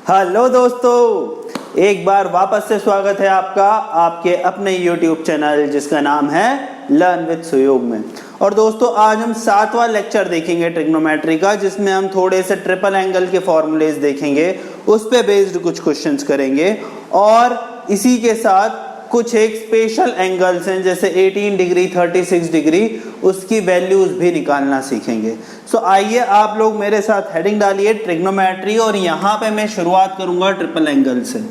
Hello दोस्तों, एक बार वापस से स्वागत है आपका आपके अपने YouTube चैनल जिसका नाम है लर्न विद सुयोग में। और दोस्तों आज हम 7वां लेक्चर देखेंगे ट्रिग्नोमेट्री का, जिसमें हम थोड़े से ट्रिपल एंगल के फॉर्मूलेज देखेंगे, उस पे बेस्ड कुछ क्वेश्चंस करेंगे और इसी के साथ कुछ एक स्पेशल एंगल्स हैं जैसे 18 डिग्री 36 डिग्री, उसकी वैल्यूज भी निकालना सीखेंगे। सो आइए आप लोग मेरे साथ हेडिंग डालिए ट्रिग्नोमेट्री, और यहाँ पे मैं शुरुआत करूंगा ट्रिपल एंगल से।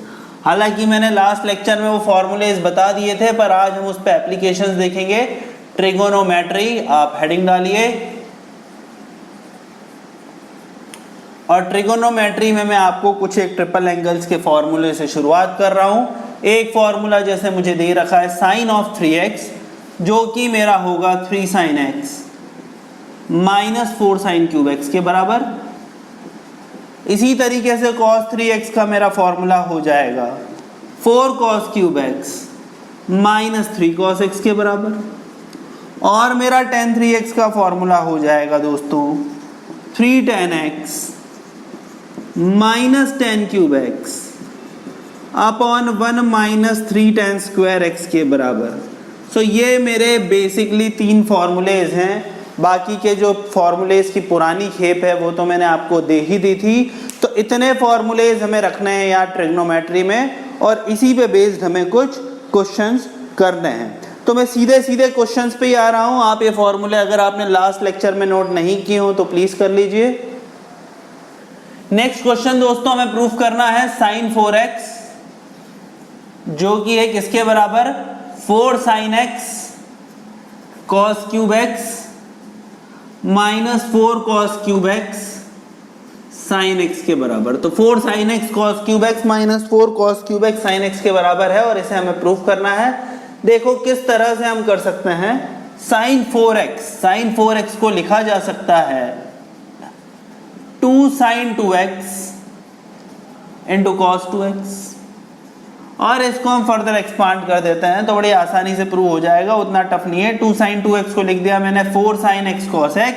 हालांकि मैंने लास्ट लेक्चर में वो फॉर्मूलेज बता दिए थे, पर आज हम उस पर एप्लीकेशंस देखेंगे। ट्रिगोनोमेट्री, आप हेडिंग डालिए। और ट्रिगोनोमेट्री में मैं आपको कुछ एक ट्रिपल एंगल्स के फॉर्मूले से शुरुआत कर रहा हूं। एक फॉर्मूला जैसे मुझे दे रखा है साइन ऑफ 3x, जो कि मेरा होगा 3 sin x minus 4 sin cube x के बराबर। इसी तरीके से cos 3x का मेरा फॉर्मूला हो जाएगा 4 cos cube x minus 3 cos x के बराबर। और मेरा tan 3x का फॉर्मूला हो जाएगा दोस्तों 3 tan x minus tan cube x upon 1 minus 3 tan square x के बराबर। सो ये मेरे बेसिकली 3 फॉर्मूलेज हैं। बाकी के जो फॉर्मूलेज की पुरानी खेप है वो तो मैंने आपको दे ही दी थी। तो इतने फॉर्मूलेज हमें रखने हैं यहाँ ट्रिग्नोमेट्री में, और इसी पे बेस्ड हमें कुछ क्वेश्चंस करने हैं। तो मैं सीधे सीधे क्वेश्चंस पे ही आ रहा हूँ। आप ये फॉर्मूले अगर आपने लास्ट लेक्चर में नोट नहीं किए हो तो प्लीज कर लीजिए। नेक्स्ट क्वेश्चन दोस्तों हमें प्रूफ करना है sin 4x, जो कि है किसके बराबर 4 sin x cos cube x minus 4 cos cube x sin x के बराबर। तो 4 sin x cos cube x minus 4 cos cube x sin x के बराबर है, और इसे हमें प्रूफ करना है। देखो किस तरह से हम कर सकते हैं। sin 4x को लिखा जा सकता है 2 sin 2x into cos 2x, और इसको हम फर्दर एक्सपांड कर देते हैं तो बड़ी आसानी से प्रूव हो जाएगा, उतना टफ नहीं है। 2 sin 2x को लिख दिया मैंने 4 sin x cos x,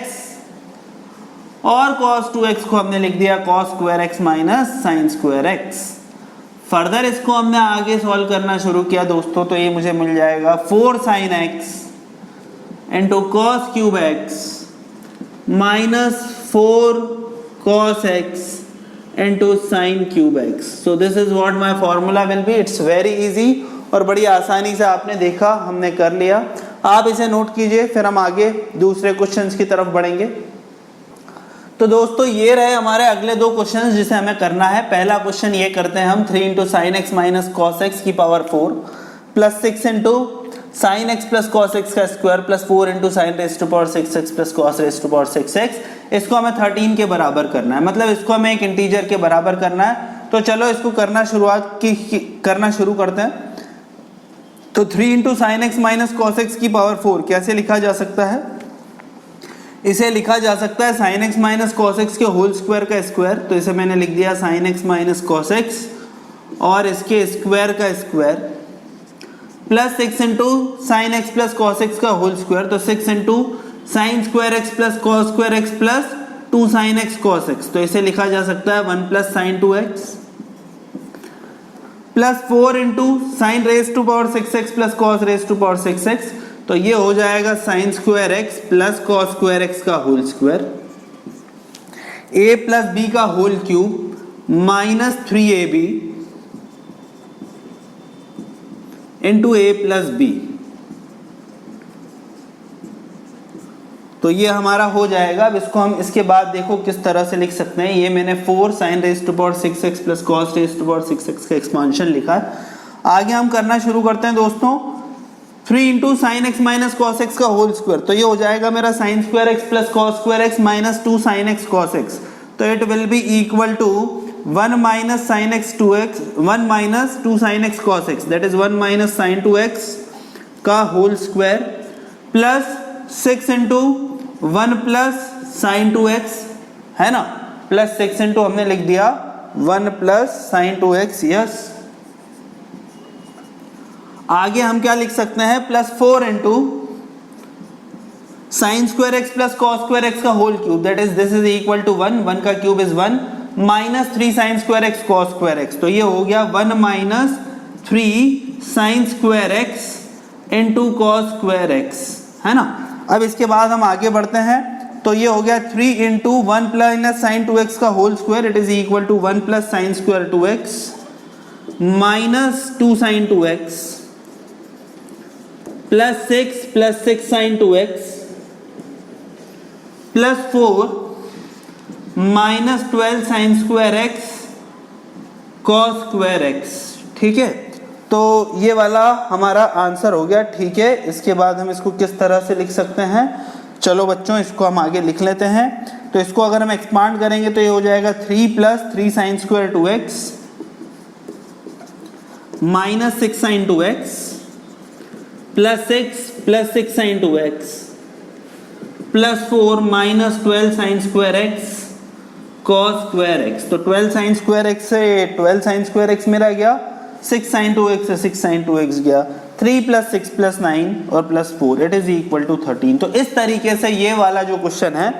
और cos 2x को हमने लिख दिया cos square x minus sin square x। Further इसको हमने आगे सॉल्व करना शुरू किया दोस्तों, तो ये मुझे मिल जाएगा 4 sin x into cos cube x minus 4 cos x into sin cube x। so this is what my formula will be। it's very easy, और बड़ी आसानी से आपने देखा, हमने कर लिया। आप इसे नोट कीजिए, फिर हम आगे दूसरे क्वेश्चंस की तरफ बढ़ेंगे। तो दोस्तों ये रहे हमारे अगले 2 क्वेश्चंस जिसे हमें करना है। पहला क्वेश्चन ये करते हैं हम 3 into sine x minus cos x की power 4 plus 6 into sine x plus cos x का square plus 4 into sine raise to power 6 x plus cos raise to power 6 x. इसको हमें 13 के बराबर करना है, मतलब इसको हमें एक इंटीजर के बराबर करना है। तो चलो इसको करना शुरू करते हैं। तो 3 into sine x minus cos x की पावर 4 कैसे लिखा जा सकता है? इसे लिखा जा सकता है sign x minus cos x के होल स्क्वायर का स्क्वायर। तो इसे मैंने लिख दिया sign x minus cos x और इसके स्क्वायर का square plus 6 into sine x plus cos x का होल स्क्वायर। तो 6 into sine square x plus cos square x plus 2 sine x cos x. तो इसे लिखा जा सकता है 1 plus sine 2x plus 4 into sine raise to power 6x plus cos raise to power 6x। तो ये हो जाएगा sine square x plus cos square x का whole square a plus b का whole cube minus 3ab into a plus b. तो ये हमारा हो जाएगा। अब इसको हम इसके बाद देखो किस तरह से लिख सकते हैं। ये मैंने 4 sine raise to power 6x plus cos raise to power 6x का एक्सपांशन लिखा है। आगे हम करना शुरू करते हैं दोस्तों। 3 into sine x minus cos x का होल स्क्वायर। तो ये हो जाएगा मेरा sine square x plus cos square x minus 2 sine x cos x. तो it will be equal to 1 minus sine x 2x 1 minus 2 sine x cos x, that is 1 minus sine 2x का whole square plus 6 into 1 plus sine 2x है ना, plus 6 into हमने लिख दिया 1 plus sine 2x। Yes, आगे हम क्या लिख सकते हैं, plus 4 into sine square x plus cos square x का whole cube, that is this is equal to 1 का cube is 1 minus 3 sine square x cos square x, तो ये हो गया 1 minus 3 sine square x into cos square x, है ना। अब इसके बाद हम आगे बढ़ते हैं, तो ये हो गया 3 इंटू 1 प्लस साइन 2x का whole square, it is equal to 1 plus sine square 2x minus 2 sine 2x plus 6 sine 2x plus 4 minus 12 sine square x cos square x. ठीक है, तो ये वाला हमारा आंसर हो गया। ठीक है, इसके बाद हम इसको किस तरह से लिख सकते हैं, चलो बच्चों इसको हम आगे लिख लेते हैं। तो इसको अगर हम एक्सपांड करेंगे तो ये हो जाएगा 3 plus 3 sine square 2x minus 6 sine 2x plus 6 sine 2x plus 4 minus 12 sine square x cos square x. तो 12 साइन स्क्वायर एक्स से 12 साइन स्क्वायर एक्स मेरा गया, 6 साइन 2x से 6 साइन 2x गया, 3 प्लस 6 प्लस 9 और plus 4 it is equal to 13। तो इस तरीके से ये वाला जो क्वेश्चन है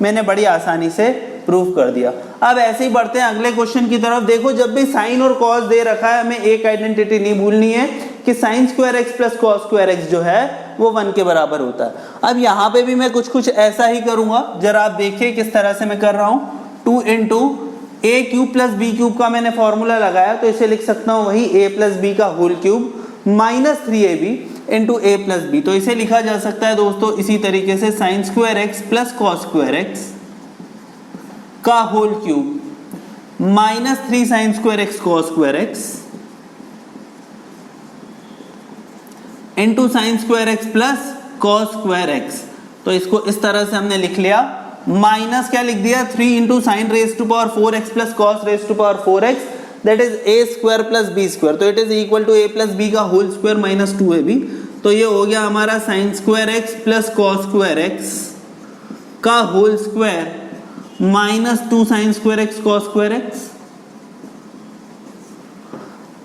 मैंने बड़ी आसानी से प्रूव कर दिया। अब ऐसे ही बढ़ते हैं अगले क्वेश्चन की तरफ। देखो, जब भी साइन और कॉस दे रखा है हमें एक आइडेंटिटी नहीं भूलनी है कि sign square x plus cos square x जो है वो 1 के बराबर होता है। अब यहाँ पे भी मैं कुछ ऐसा ही करूंगा, जरा आप देखिए किस तरह से मैं कर रहा हूँ। 2 इंटू ए क्यूब प्लस बी क्यूब का मैंने फॉर्मूला लगाया, तो इसे लिख सकता हूँ वही a प्लस बी का whole cube minus 3ab into a plus b. तो इसे लिखा जा सकता है दोस्तों इसी तरीके से, sine square x plus cos square x का whole cube minus 3 sine square x cos square x into sine square x plus cos square x. तो इसको इस तरह से हमने लिख लिया, माइनस क्या लिख दिया 3 into sine raise to power 4x plus cos raise to power 4x that is a square plus b square. तो it is equal to a plus b का होल स्क्वायर माइनस 2ab। तो ये हो गया हमारा sine square x plus cos square x का whole square minus 2 sine square x cos square x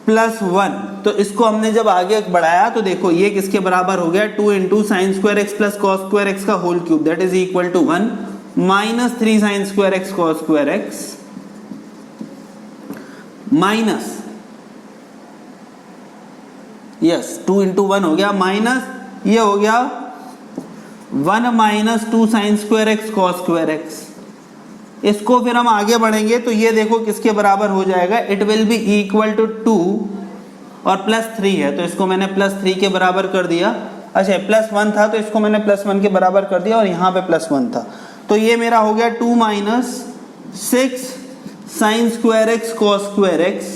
plus 1। तो इसको हमने जब आगे बढ़ाया तो देखो ये किसके बराबर हो गया, 2 into sine square x plus cos square x का whole cube that is equal to 1 minus 3 sine square x cos square x minus 2 into 1 हो गया माइनस ये हो गया 1 minus 2 sine square x cos square x. इसको फिर हम आगे बढ़ेंगे तो ये देखो किसके बराबर हो जाएगा, it will be equal to 2 और प्लस 3 है तो इसको मैंने प्लस 3 के बराबर कर दिया। अच्छा प्लस 1 था तो इसको मैंने प्लस 1 के बराबर कर दिया और यहाँ पे प्लस 1 था। तो ये मेरा हो गया 2 minus 6 sine square x cos square x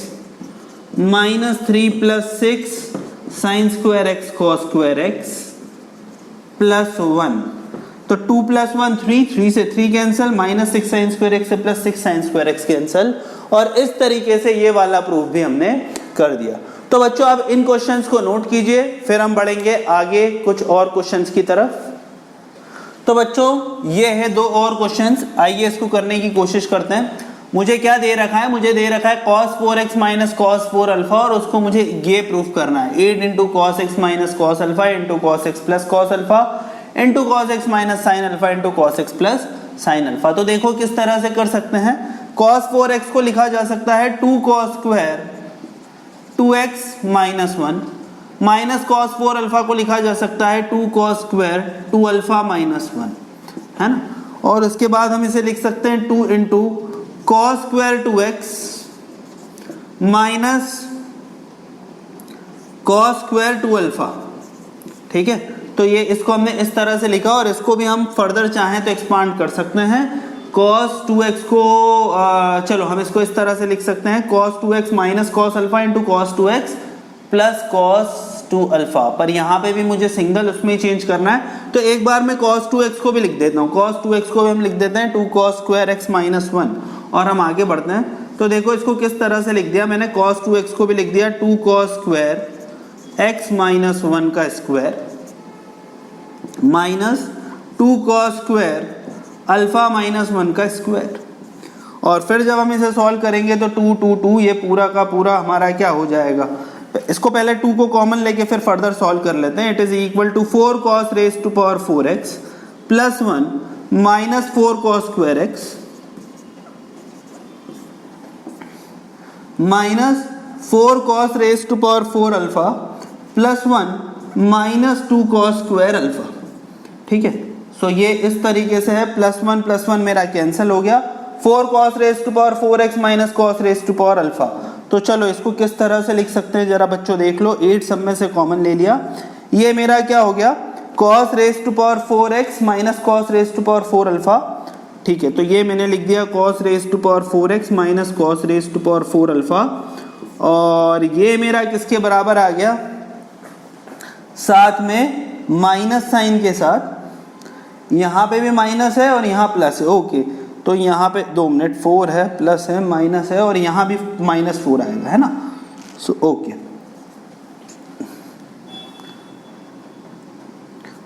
minus 3 plus 6 sine square x cos square x plus 1। तो 2 प्लस 1 3 से 3 cancel, minus 6 sine square x से plus 6 sine square x cancel. और इस तरीके से ये वाला प्रूफ भी हमने कर दिया। तो बच्चों आप इन क्वेश्चंस को नोट कीजिए, फिर हम बढ़ेंगे आगे कुछ और क्वेश्चंस की तरफ। तो बच्चों ये है 2 और क्वेश्चंस, आइए इसको करने की कोशिश करते हैं। मुझे क्या दे रखा है, मुझे दे रखा है cos 4x minus cos 4 alpha और उसको मुझे ये प्रूफ करना है 8 into cos x minus cos alpha into cos x plus cos alpha into cos x minus sine alpha into cos x plus sine alpha. तो देखो किस तरह से कर सकते हैं। cos 4x को लिखा जा सकता है 2 cos square 2x minus 1 minus cos 4 alpha को लिखा जा सकता है 2 cos स्क्वायर 2 अल्फा माइनस 1, है ना। और उसके बाद हम इसे लिख सकते हैं 2 into cos square 2x minus cos square 2 alpha. ठीक है, तो ये इसको हमने इस तरह से लिखा और इसको भी हम फर्दर चाहें तो एक्सपांड कर सकते हैं। cos 2x को चलो हम इसको इस तरह से लिख सकते हैं cos 2x minus cos alpha into cos 2x plus cos 2 alpha. पर यहाँ पे भी मुझे सिंगल उसमें चेंज करना है तो एक बार मैं cos 2x को भी लिख देता हूँ। cos 2x को भी हम लिख देते हैं 2 cos स्क्वायर x माइनस 1 और हम आगे बढ़ते हैं। तो देखो इसको किस तरह से लिख दिया मैंने, cos 2x को भी लिख दिया 2 cos स्क्वायर x माइनस 1 का square minus 2 cos square alpha minus 1 का स्क्वायर। और फिर जब हम इसे सॉल्व करेंगे तो 2 2 2 ये पूरा का पूरा हमारा क्या हो जाएगा। इसको पहले 2 को कॉमन लेके फिर फर्दर सॉल्व कर लेते हैं। It is equal to 4 cos raise to power 4x plus 1 minus 4 cos square x minus 4 cos raise to power 4 alpha plus 1 minus 2 cos square alpha. ठीक है, सो ये इस तरीके से है, प्लस वन मेरा कैंसिल हो गया, 4 cos raise to power 4x minus cos raise to power alpha. तो चलो इसको किस तरह से लिख सकते हैं जरा बच्चों देख लो, 8 सब में से कॉमन ले लिया, ये मेरा क्या हो गया cos raise to power 4x minus cos raise to power 4 alpha. ठीक है, तो ये मैंने लिख दिया cos raise to power 4x minus cos raise to power 4 alpha, और ये मेरा किसके बराबर आ गया, साथ में माइनस साइन के साथ, यहाँ पे भी माइनस है और यहाँ प्लस है। ओके, तो यहाँ पे 2 मिनट 4 है, प्लस है, माइनस है, और यहाँ भी -4 आएगा, है ना। सो ओके,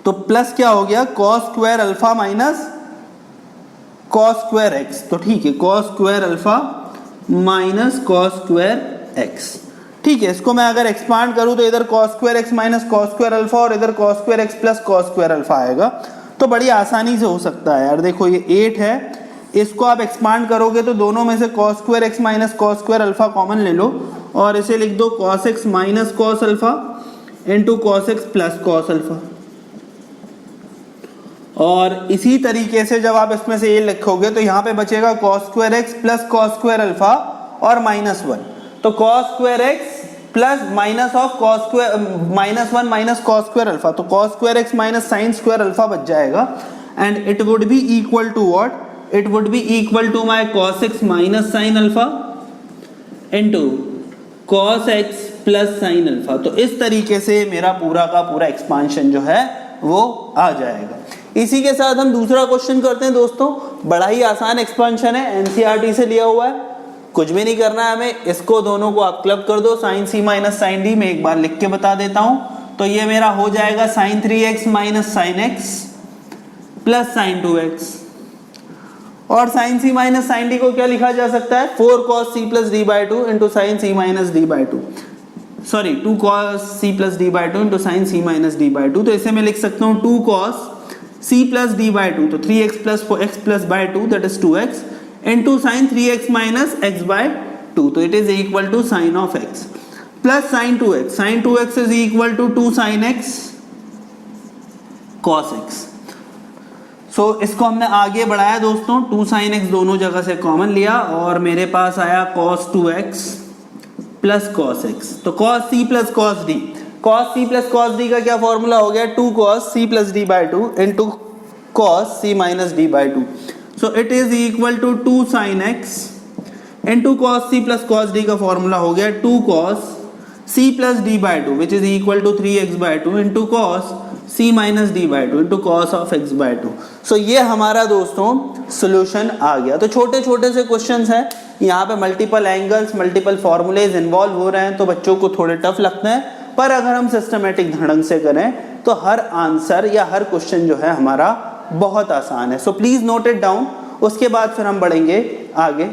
तो प्लस क्या हो गया cos square alpha minus cos square x. तो ठीक है, cos square alpha minus cos square x. ठीक है, इसको मैं अगर एक्सपांड करूं तो इधर cos square x minus cos square alpha और इधर cos square x plus cos square alpha आएगा। तो बड़ी आसानी से हो सकता है यार, देखो ये 8 है, इसको आप एक्सपांड करोगे तो दोनों में से cos square x minus cos square alpha common ले लो और इसे लिख दो cos x minus cos alpha into cos x plus cos alpha. और इसी तरीके से जब आप इसमें से ये लिखोगे तो यहाँ पे बचेगा cos square x plus cos square alpha और -1। तो cos square x plus minus of cos square -1 minus cos square alpha, तो cos square x minus sine square alpha बच जाएगा, and it would be equal to what, it would be equal to my cos x minus sine alpha into cos x plus sine alpha. तो इस तरीके से मेरा पूरा का पूरा एक्सपांशन जो है वो आ जाएगा। इसी के साथ हम दूसरा क्वेश्चन करते हैं दोस्तों, बड़ा ही आसान एक्सपांशन है, एनसीईआरटी से लिया हुआ है, कुछ भी नहीं करना है हमें, इसको दोनों को आप क्लब कर दो, sin c minus sin d, मैं एक बार लिख के बता देता हूं। तो ये मेरा हो जाएगा sin 3x minus sin x plus sin 2x, और sin c minus sin d को क्या लिखा जा सकता है, 4 cos c plus d by 2 into sign c minus d by 2, sorry 2 cos c plus d by 2 into sign c minus d by 2। तो इसे मैं लिख सकता हूँ 2 cos c plus d by 2, तो 3x plus 4x plus by 2 that is 2x into sine 3x minus x by 2, तो it is equal to sine of x plus sine 2x, साइन 2x is equal to 2 sine x cos x। So इसको हमने आगे बढ़ाया दोस्तों, 2 sine x दोनों जगह से कॉमन लिया और मेरे पास आया cos 2x plus cos x। तो cos c plus cos d, cos c plus cos d का क्या फॉर्मूला हो गया, 2 cos c plus d by 2 into cos c minus d by 2। So it is equal to 2 sin x into cos c plus cos d का formula हो गया 2 cos c plus d by 2 which is equal to 3x by 2 into cos c minus d by 2 into cos of x by 2। So ये हमारा दोस्तों solution आ गया। तो छोटे छोटे से क्वेश्चंस हैं, यहाँ पे multiple angles multiple formulas involve हो रहे हैं, तो बच्चों को थोड़े टफ लगते हैं, पर अगर हम सिस्टमेटिक ढंग से करें तो हर आंसर या हर क्वेश्चन जो है हमारा बहुत आसान है। So please note it down, उसके बाद फिर हम बढ़ेंगे आगे।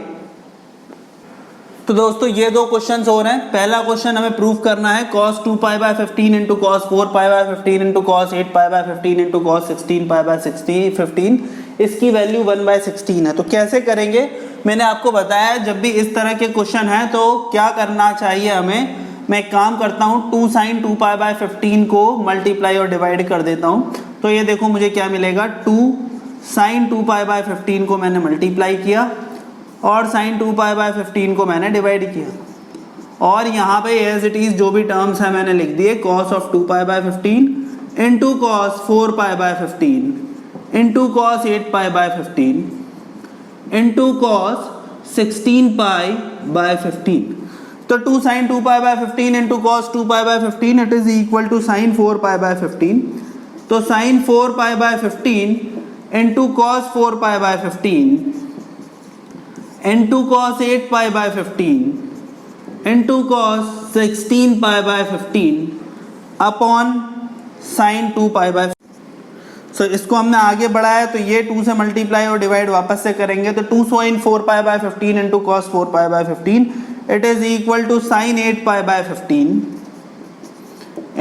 तो दोस्तों ये 2 क्वेश्चंस हो रहे हैं। पहला क्वेश्चन हमें प्रूव करना है cos 2 pi by 15 into cos 4 pi by 15 into cos 8 pi by 15 into cos 16 pi by 15, इसकी वैल्यू 1/16 है। तो कैसे करेंगे, मैंने आपको बताया जब भी इस तरह के क्वेश्चन है तो क्या करना चाहिए हमें। मैं एक काम करता हूँ, 2 sin 2 पाई बाय 15 को मल्टीप्लाई और डिवाइड कर देता हूँ। तो ये देखो मुझे क्या मिलेगा, 2 sin 2 पाई बाय 15 को मैंने मल्टीप्लाई किया और sin 2 पाई बाय 15 को मैंने डिवाइड किया, और यहाँ पे एज इट इज जो भी टर्म्स है मैंने लिख दिए, cos of 2 pi by 15 into cos 4 pi by 15 into cos 8 pi by 15 into cos 16 pi by 15। तो 2 sin 2 pi by 15 into cos 2 pi by 15 it is equal to sin 4 pi by 15। तो sin 4 pi by 15 into cos 4 pi by 15 into cos 8 pi by 15 into cos 16 pi by 15 upon sin 2 pi by. So इसको हमने आगे बढ़ाया तो ये 2 से multiply और divide वापस से करेंगे, तो 2 sin 4 pi by 15 into cos 4 pi by 15 it is equal to sin 8 pi by 15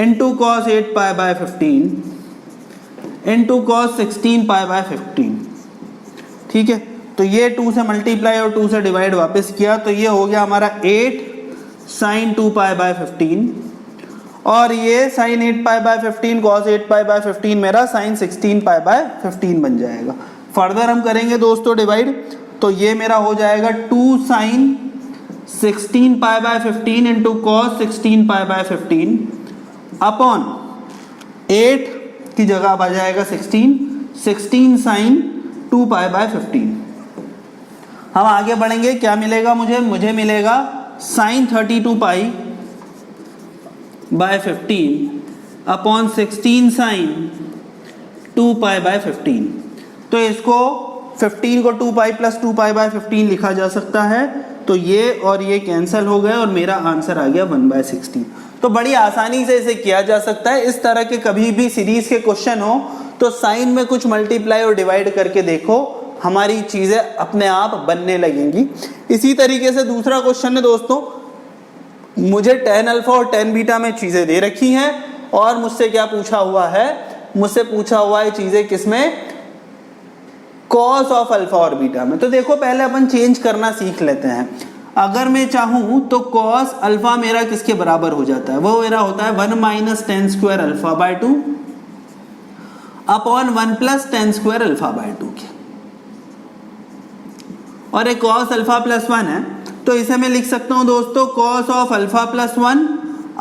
into cos 8 pi by 15 into cos 16 pi by 15। ठीक है, तो ये 2 से मल्टीप्लाई और 2 से डिवाइड वापस किया, तो ये हो गया हमारा 8 साइन 2 पाई बाय 15, और ये sine 8 pi by 15 cos 8 pi by 15 मेरा साइन 16 पाई बाय 15 बन जाएगा। फर्दर हम करेंगे दोस्तों डिवाइड, तो ये मेरा हो जाएगा 2 sine 16 pi by 15 into cos 16 pi by 15 upon 8 की जगह अब आ जाएगा 16 साइन 2 पाई बाय 15। हम आगे बढ़ेंगे, क्या मिलेगा मुझे मिलेगा sine 32 pi by 15 upon 16 sine 2 pi by 15। तो इसको 15 को 2 पाई प्लस 2 पाई बाय 15 लिखा जा सकता है, तो ये और ये कैंसिल हो गए और मेरा आंसर आ गया 1/16। तो बड़ी आसानी से इसे किया जा सकता है। इस तरह के कभी भी सीरीज के क्वेश्चन हो तो साइन में कुछ मल्टीप्लाई और डिवाइड करके देखो, हमारी चीजें अपने आप बनने लगेंगी। इसी तरीके से दूसरा क्वेश्चन है दोस्तों, मुझे tan अल्फा और tan बीटा में चीजें दे रखी हैं और मुझसे क्या पूछा हुआ है, मुझसे पूछा हुआ है चीजें किसमें, कॉस ऑफ अल्फा और बीटा में। तो देखो पहले अपन चेंज करना सीख लेते हैं। अगर मैं चाहूं तो कॉस अल्फा मेरा किसके बराबर हो जाता है, वो मेरा होता है 1 minus tan square alpha by 2 upon 1 plus tan square alpha by 2 के, और एक कॉस अल्फा प्लस 1 है, तो इसे मैं लिख सकता हूं दोस्तों cos of alpha plus 1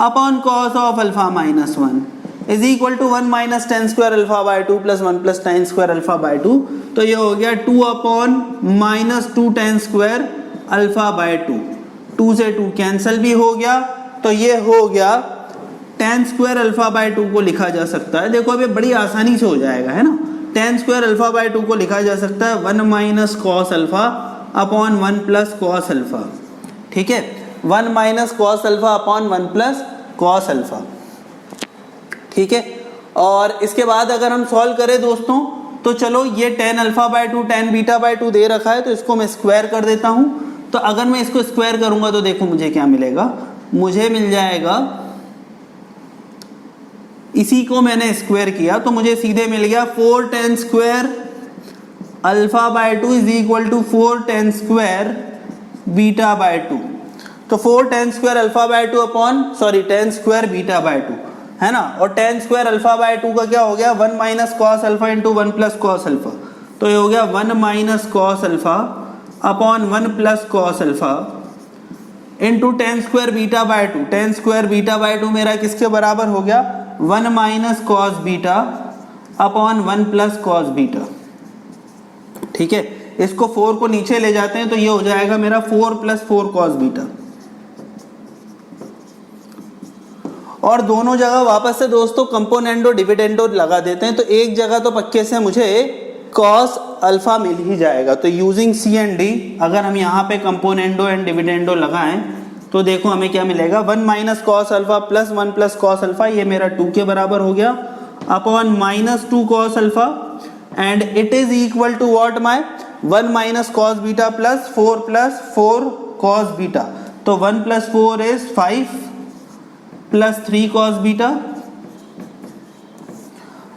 upon cos of alpha minus 1 is equal to 1 minus tan square alpha by 2 plus 1 plus tan square alpha by 2। तो ये हो गया 2 upon minus 2 tan square alpha by 2, 2 से 2 कैंसिल भी हो गया, तो ये हो गया टेन स्क्वायर अल्फा बाय 2 को लिखा जा सकता है। देखो अभी बड़ी आसानी से हो जाएगा, है ना। टेन स्क्वायर अल्फा बाय 2 को लिखा जा सकता है 1 minus cos alpha upon 1 plus cos alpha, ठीक है, 1 minus cos alpha upon 1 plus cos alpha, ठीक है। और इसके बाद अगर हम सॉल्व करें दोस्तों, तो चलो ये tan alpha by 2 tan beta by 2 दे रखा है, तो इसको मैं स्क्वायर कर देता हूं। तो अगर मैं इसको स्क्वायर करूंगा तो देखो मुझे क्या मिलेगा, मुझे मिल जाएगा, इसी को मैंने स्क्वायर किया तो मुझे सीधे मिल गया 4 tan square alpha by 2 is equal to 4 tan square beta by 2। तो 4 tan square alpha by 2 upon tan square beta by 2, है ना। और tan स्क्वायर अल्फा बाय 2 का क्या हो गया, 1 minus cos alpha into 1 plus cos alpha, तो ये हो गया 1 minus cos alpha upon 1 plus cos alpha into tan square beta by 2। tan square beta by 2 मेरा किसके बराबर हो गया, 1 minus cos beta upon 1 plus cos beta, ठीक है। इसको 4 को नीचे ले जाते हैं तो ये हो जाएगा मेरा 4 प्लस 4 कॉस बीटा, और दोनों जगह वापस से दोस्तों कंपोनेंडो डिविडेंडो लगा देते हैं, तो एक जगह तो पक्के से मुझे कॉस अल्फा मिल ही जाएगा। तो यूजिंग सी एंड डी अगर हम यहाँ पे कंपोनेंडो एंड डिविडेंडो लगाएं तो देखो हमें क्या मिलेगा, 1 minus cos alpha plus 1 plus cos alpha, ये मेरा 2 के बराबर हो गया, upon minus 2 cos alpha, and it is equal to what my 1 minus cos beta plus 4 cos beta. तो 1 plus 4 is 5 plus 3 cos beta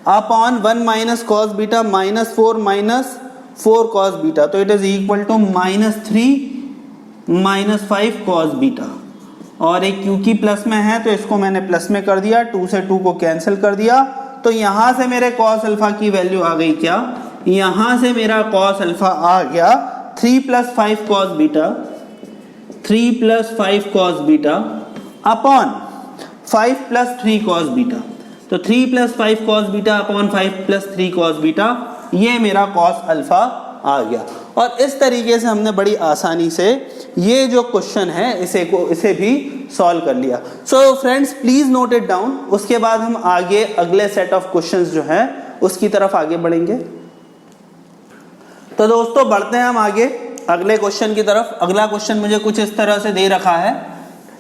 upon 1 minus cos beta minus 4 cos beta, तो it is equal to minus 3 minus 5 cos beta. और एक क्योंकि plus में है तो इसको मैंने प्लस में कर दिया, 2 से 2 को कैंसिल कर दिया, तो यहां से मेरे कॉस अल्फा की वैल्यू आ गई क्या, यहां से मेरा कॉस अल्फा आ गया 3 plus 5 cos beta, 3 plus 5 cos beta upon 5 plus 3 cos beta. तो 3 plus 5 cos beta upon 5 plus 3 cos beta, ये मेरा कॉस अल्फा आ गया। और इस तरीके से हमने बड़ी आसानी से ये जो क्वेश्चन है इसे भी सॉल्व कर लिया। So friends please note it down, उसके बाद हम आगे अगले सेट ऑफ क्वेश्चंस जो है उसकी तरफ आगे बढ़ेंगे। तो दोस्तों बढ़ते हैं हम आगे अगले क्वेश्चन की तरफ। अगला क्वेश्चन मुझे कुछ इस तरह से दे रखा है,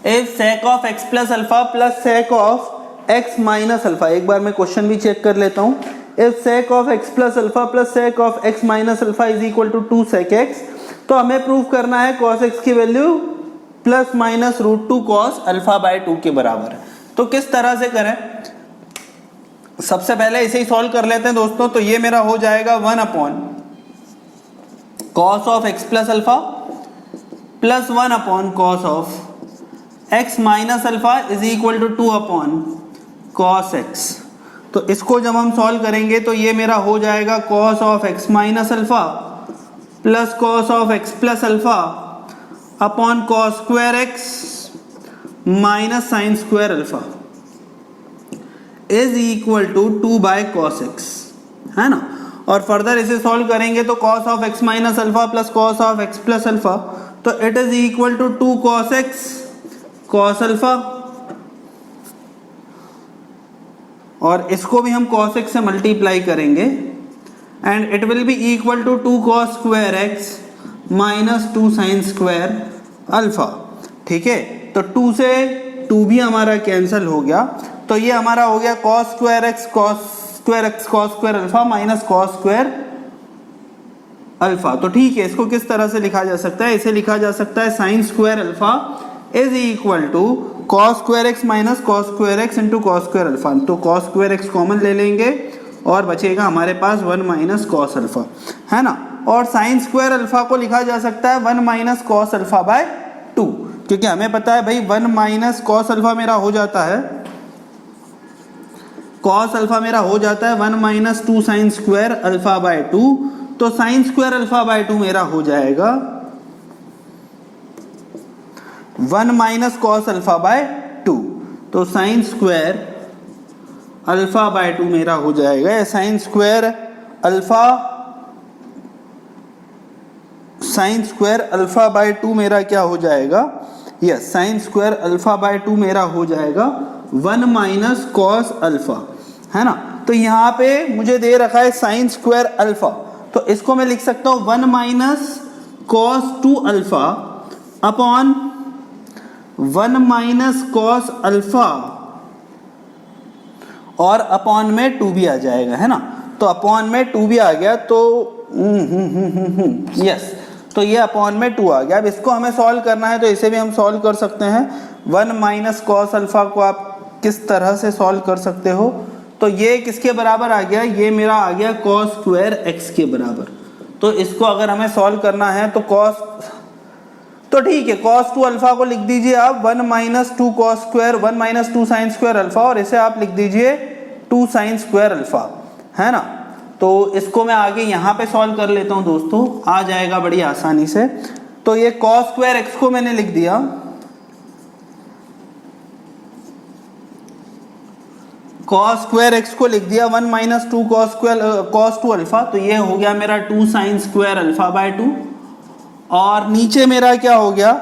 if sec of x plus alpha plus sec of x minus alpha. एक बार मैं क्वेश्चन भी चेक कर लेता हूं। If sec of x plus alpha plus sec of x minus alpha is equal to 2 sec x, तो हमें prove करना है कॉस एक्स की value plus minus root 2 cos alpha by 2 के बराबर है। तो किस तरह से करें, सबसे पहले इसे ही सॉल्व कर लेते हैं दोस्तों। तो ये मेरा हो जाएगा 1 upon cos of x plus alpha plus 1 upon cos of x minus alpha is equal to 2 upon cos x. तो इसको जब हम सॉल्व करेंगे तो ये मेरा हो जाएगा cos of x minus alpha plus cos of x plus alpha upon cos square x minus sine square alpha is equal to 2 by cos x, है ना। और फर्दर इसे सॉल्व करेंगे तो cos of x minus alpha plus cos of x plus alpha, तो it is equal to 2 cos x cos alpha, और इसको भी हम कॉस एक्स से मल्टीप्लाई करेंगे and it will be equal to 2 cos square x minus 2 sine square alpha. ठीक है, तो 2 से 2 भी हमारा कैंसिल हो गया, तो ये हमारा हो गया cos square x cos square alpha minus cos square alpha. तो ठीक है, इसको किस तरह से लिखा जा सकता है, इसे लिखा जा सकता है sine square alpha is equal to cos square x minus cos square x into cos square alpha. तो कॉस स्क्वायर एक्स कॉमन ले लेंगे और बचेगा हमारे पास 1 माइनस कॉस अल्फा, है ना। और साइन स्क्वायर अल्फा को लिखा जा सकता है 1 माइनस कॉस अल्फा बाय 2, क्योंकि हमें पता है भाई 1 माइनस कॉस अल्फा मेरा हो जाता है, कॉस अल्फा मेरा हो जाता है 1 minus 2 sine square alpha by 2, तो साइन स्क्वायर अल्फा बाय 2 मेरा हो जाएगा 1 माइनस कॉस अल्फा बाय 2, तो साइन स्क्वायर अल्फा बाय 2 मेरा हो जाएगा साइन स्क्वायर अल्फा बाय 2 मेरा क्या हो जाएगा, yes sign square alpha by 2 मेरा हो जाएगा 1 माइनस कॉस अल्फा, है ना। तो यहाँ पे मुझे दे रखा है साइन स्क्वायर अल्फा, तो इसको मैं लिख सकता हूँ 1 minus cos 2 alpha upon 1 minus cos alpha और अपॉन में 2 भी आ जाएगा, है ना। तो अपॉन में 2 भी आ गया, तो यस, तो ये अपॉन में 2 आ गया। अब इसको हमें सॉल्व करना है तो इसे भी हम सॉल्व कर सकते हैं। 1 माइनस कॉस अल्फा को आप किस तरह से सॉल्व कर सकते हो, तो ये किसके बराबर आ गया, ये मेरा आ गया कॉस स्क्वायर एक्स के बराबर। तो इसको अगर हमें सॉल्व करना है तो तो ठीक है, cos 2 अल्फा को लिख दीजिए आप 1 minus 2 cos square 1 minus 2 sine square alpha, और इसे आप लिख दीजिए 2 साइन स्क्वायर अल्फा, है ना। तो इसको मैं आगे यहाँ पे सॉल्व कर लेता हूँ दोस्तों, आ जाएगा बड़ी आसानी से। तो ये cos स्क्वायर एक्स को मैंने लिख दिया cos स्क्वायर एक्स को लिख दिया 1 माइनस 2 cos 2 अल्फा, तो ये हो गया मेरा 2 साइन स्क्वायर अल्फा बाय 2, और नीचे मेरा क्या हो गया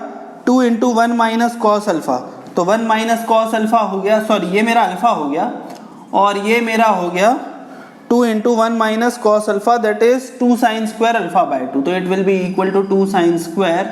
2 इंटू 1 माइनस कॉस अल्फा, तो 1 माइनस कॉस अल्फा हो गया, सॉरी ये मेरा अल्फा हो गया, और ये मेरा हो गया 2 into 1 minus cos alpha, that is 2 sine square alpha by 2, तो it will be equal to 2 sine square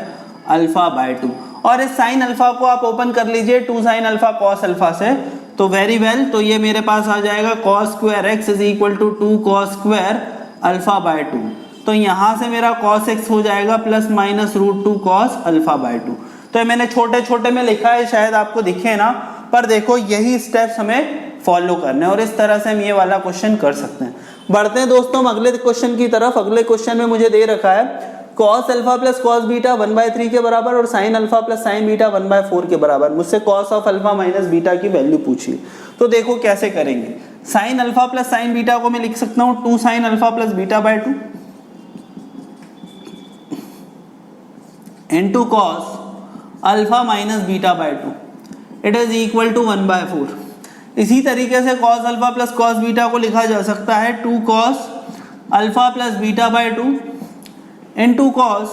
alpha by 2। और इस साइन अल्फा को आप ओपन कर लीजिए 2 साइन अल्फा कॉस अल्फा से, तो वेरी वेल, तो ये मेरे पास आ जाएगा cos square x is equal to 2 cos square alpha by 2। तो यहाँ से मेरा cos x हो जाएगा plus minus root 2 cos alpha by 2। तो ये मैंने छोटे छोटे में लिखा है, शायद आपको दिखे ना, पर देखो यही स्टेप्स हमें फॉलो करने हैं और इस तरह से हम ये वाला क्वेश्चन कर सकते हैं। बढ़ते हैं दोस्तों हम अगले क्वेश्चन की तरफ। अगले क्वेश्चन में मुझे दे रखा है cos alpha plus cos beta 1/3 के बराबर और sin alpha plus sin beta 1/4 के बराबर। मुझसे cos of alpha minus beta की वैल्यू पूछी, तो देखो कैसे करेंगे। sin alpha plus sin beta को मैं लिख सकता हूँ 2 sin alpha plus beta by 2 into cos alpha minus beta by 2, it is equal to 1/4। इसी तरीके से cos alpha plus cos beta को लिखा जा सकता है 2 cos alpha plus beta by 2 into cos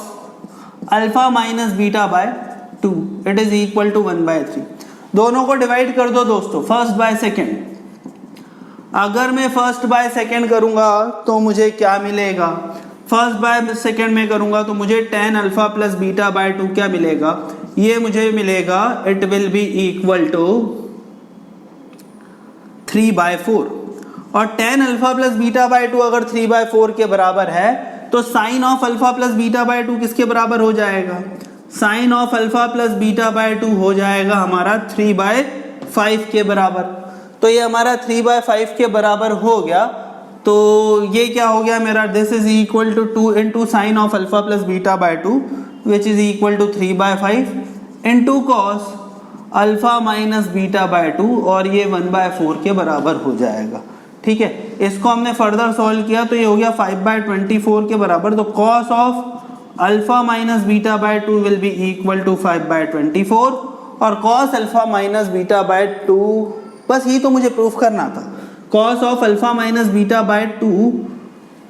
alpha minus beta by 2, it is equal to 1/3। दोनों को डिवाइड कर दो दोस्तों फर्स्ट बाय सेकेंड। अगर मैं फर्स्ट बाय सेकेंड करूंगा तो मुझे क्या मिलेगा, फर्स्ट बाय सेकेंड में करूंगा तो मुझे tan alpha plus beta by 2 क्या मिलेगा, ये मुझे मिलेगा it will be equal to 3/4। और tan alpha plus beta by 2 अगर 3/4 के बराबर है तो sine of alpha plus beta by 2 किसके बराबर हो जाएगा, sine of alpha plus beta by 2 हो जाएगा हमारा 3/5 के बराबर। तो ये हमारा 3/5 के बराबर हो गया। तो ये क्या हो गया मेरा, this is equal to 2 into sine of alpha plus beta by 2 which is equal to 3/5 into cos alpha minus beta by 2 और ये 1/4 के बराबर हो जाएगा। ठीक है, इसको हमने फर्दर सॉल्व किया तो ये हो गया 5/24 के बराबर। तो cos of alpha minus beta by 2 will be equal to 5/24 और cos alpha minus beta by 2, बस यही तो मुझे प्रूफ करना था। Cos of alpha minus beta by 2,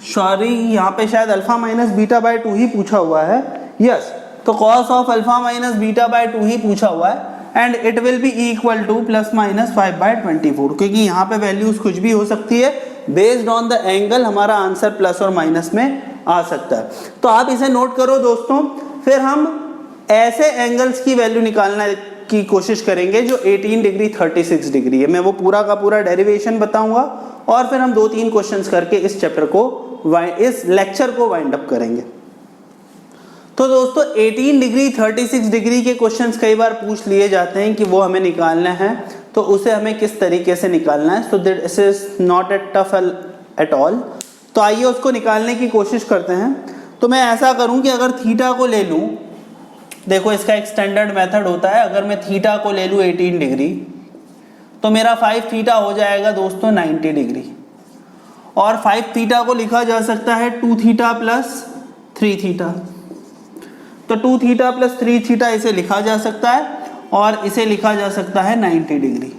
sorry यहाँ पे शायद अल्फा माइनस बीटा बाय 2 ही पूछा हुआ है। यस, तो cos of alpha minus beta by 2 ही पूछा हुआ है and it will be equal to plus minus 5/24, क्योंकि यहाँ पे वैल्यूज कुछ भी हो सकती है, बेस्ड ऑन द एंगल हमारा आंसर प्लस और माइनस में आ सकता है। तो आप इसे नोट करो दोस्तों। फिर हम ऐसे एंगल्स की वैल्यू निकालने की कोशिश करेंगे जो 18 डिग्री 36 डिग्री है। मैं वो पूरा का पूरा डेरिवेशन बताऊंगा और फिर हम 2-3 क्वेश्चंस करके इस चैप्टर को, इस लेक्चर को वाइंड अप करेंगे। तो दोस्तों 18 डिग्री 36 डिग्री के क्वेश्चंस कई बार पूछ लिए जाते हैं कि वो हमें निकालना है, तो उसे हमें किस तरीके से निकालना है। So this is not at tough at all. तो आइए उसको निकालने की कोशिश करते हैं। तो मैं ऐसा करूं कि अगर थीटा को ले लूं, देखो इसका एक स्टैंडर्ड मेथड होता है, अगर मैं थीटा को ले लूं 18 डिग्री तो मेरा 5 थीटा हो जाएगा दोस्तों 90 डिग्री, और 5 थीटा को लिखा जा सकता है 2 थीटा प्लस 3 थीटा। तो 2 थीटा प्लस 3 थीटा इसे लिखा जा सकता है और इसे लिखा जा सकता है 90 डिग्री।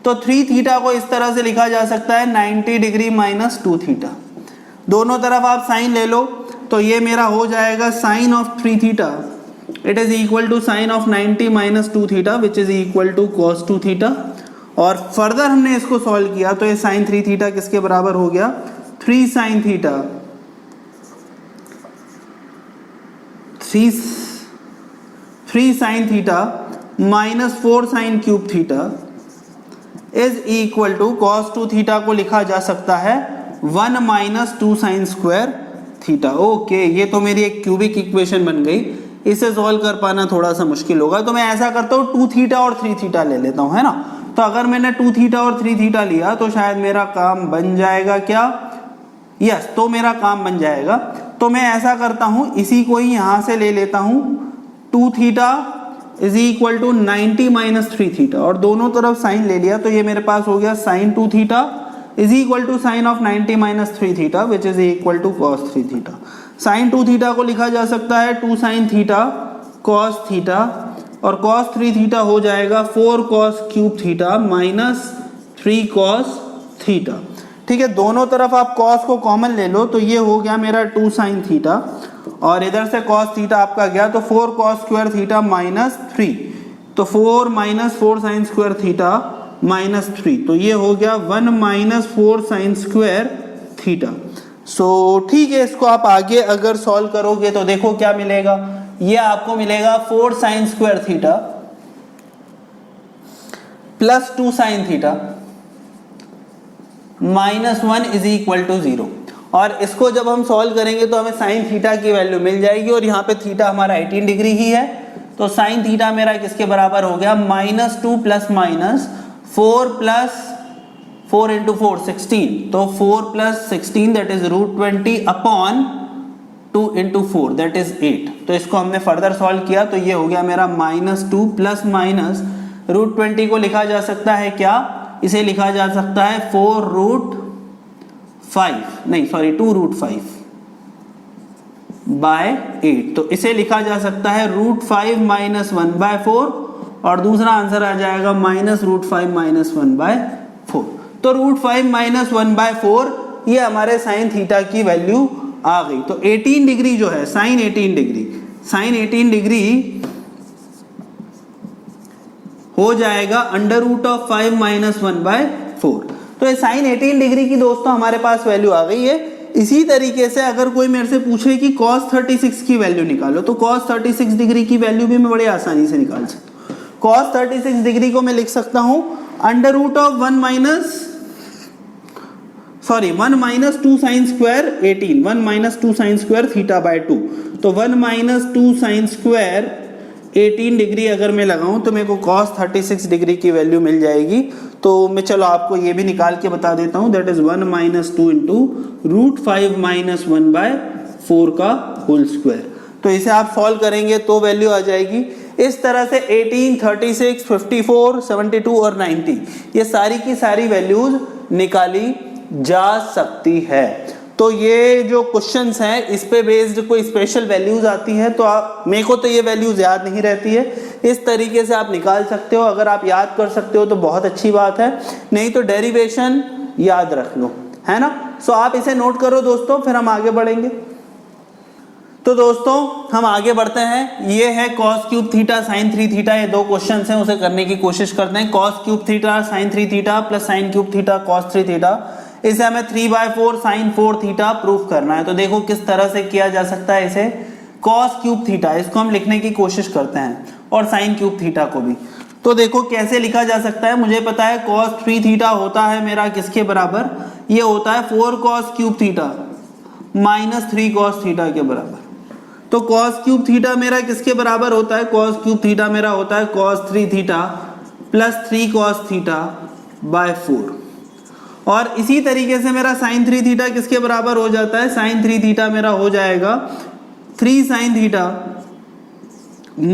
तो 3 थीटा को इस तरह से लिखा जा सकता है 90 डिग्री माइनस 2 थीटा। दोनों तरफ आप साइन ले लो तो ये मेरा हो जाएगा sine of 3 theta, it is equal to sine of 90 minus 2 theta which is equal to cos 2 theta. और फर्दर हमने इसको सॉल्व किया तो ये साइन 3 थीटा किसके बराबर हो गया, 3 sine theta 3 sine theta minus 4 sine cube theta is equal to cos 2 theta को लिखा जा सकता है 1 minus 2 sine square theta. Okay, ये तो मेरी एक क्यूबिक इक्वेशन बन गई। इसे सॉल्व कर पाना थोड़ा सा मुश्किल होगा, तो मैं ऐसा करता हूँ 2 थीटा और 3 थीटा ले लेता हूँ, है ना। तो अगर मैंने 2 थीटा और 3 थीटा लिया तो शायद मेरा काम बन जाएगा क्या, यस, तो मेरा काम बन जाएगा। तो मैं ऐसा करता हूं, इसी को ही यहां से ले लेता हूं, 2 theta is equal to 90 minus 3 theta और दोनों तरफ साइन ले लिया तो ये मेरे पास हो गया sine 2 theta is equal to sine of 90 minus 3 theta which is equal to cos 3 theta. Sine 2 theta को लिखा जा सकता है 2 साइन थीटा कॉस थीटा और कॉस 3 थीटा हो जाएगा 4 cos cube theta minus 3 cos theta. ठीक है, दोनों तरफ आप कॉस को कॉमन ले लो तो ये हो गया मेरा 2 साइन थीटा और इधर से कॉस थीटा आपका गया तो 4 कॉस स्क्वायर थीटा माइनस 3, तो 4 minus 4 sine square theta minus 3, तो ये हो गया 1 माइनस 4 साइन स्क्वायर थीटा। सो ठीक है, इसको आप आगे अगर सॉल्व करोगे तो देखो क्या मिलेगा, ये आपको मिलेगा 4 sine square theta plus 2 sine theta minus 1 is equal to 0। और इसको जब हम सॉल्व करेंगे तो हमें साइन थीटा की वैल्यू मिल जाएगी और यहाँ पे थीटा हमारा 18 डिग्री ही है, तो साइन थीटा मेरा किसके बराबर हो गया, -2 प्लस माइनस 4 प्लस 4 इंटू 4 16, तो 4 plus 16 that is √20 upon 2 into 4 that is 8। तो इसको हमने फर्दर सॉल्व किया तो ये हो गया मेरा -2 प्लस माइनस √20 को लिखा जा सकता है क्या, इसे लिखा जा सकता है 2√5 बाय 8, तो इसे लिखा जा सकता है √5 माइनस 1/4 और दूसरा आंसर आ जाएगा -√5 माइनस 1/4। तो √5 माइनस 1/4 ये हमारे साइन थीटा की वैल्यू आ गई। तो 18 डिग्री जो है साइन 18 डिग्री हो जाएगा √5 माइनस 1/4। तो ये साइन 18 डिग्री की दोस्तों हमारे पास वैल्यू आ गई है। इसी तरीके से अगर कोई मेरे से पूछे कि cos 36 की वैल्यू निकालो तो cos 36 डिग्री की वैल्यू भी मैं बड़े आसानी से निकाल सकता हूँ। cos 36 डिग्री को मैं लिख सकता हूँ √1 minus 2 sine square 18, 1 minus 2 sine square theta by 2, तो 1 माइनस 2 साइन स्क्वायर 18 डिग्री अगर मैं लगाऊं तो मेरे को cos 36 डिग्री की वैल्यू मिल जाएगी। तो मैं चलो आपको ये भी निकाल के बता देता हूं, that is 1 minus 2 into root 5 minus 1/4 का होल स्क्वायर। तो इसे आप सॉल्व करेंगे तो वैल्यू आ जाएगी इस तरह से 18, 36, 54, 72 और 90, ये सारी की सारी वैल्यूज निकाली जा सकती है। तो ये जो क्वेश्चंस हैं इस पे बेस्ड कोई स्पेशल वैल्यूज आती है तो आप, मेरे को तो ये वैल्यूज याद नहीं रहती है, इस तरीके से आप निकाल सकते हो। अगर आप याद कर सकते हो तो बहुत अच्छी बात है, नहीं तो डेरिवेशन याद रख लो, है ना। सो आप इसे नोट करो दोस्तों, फिर हम आगे बढ़ेंगे। तो दोस्तों हम आगे बढ़ते हैं। ये है cos cube theta sine 3 theta, ये दो क्वेश्चन हैं, उसे करने की कोशिश करते हैं। cos cube theta sine 3 theta plus sign cube theta cos 3 theta, इसे हमें 3/4 साइन 4 थीटा प्रूफ करना है। तो देखो किस तरह से किया जा सकता है इसे। cos क्यूब थीटा इसको हम लिखने की कोशिश करते हैं और साइन क्यूब थीटा को भी। तो देखो कैसे लिखा जा सकता है। मुझे पता है cos 3 थीटा होता है मेरा किसके बराबर, ये होता है 4 cos cube theta minus 3 cos theta के बराबर। तो cos क्यूब थीटा मेरा किसके बराबर होता है, cos क्यूब थीटा मेरा होता है cos 3 theta plus 3 cos theta by 4। और इसी तरीके से मेरा sin 3 थीटा किसके बराबर हो जाता है, sin 3 थीटा मेरा हो जाएगा 3 sin theta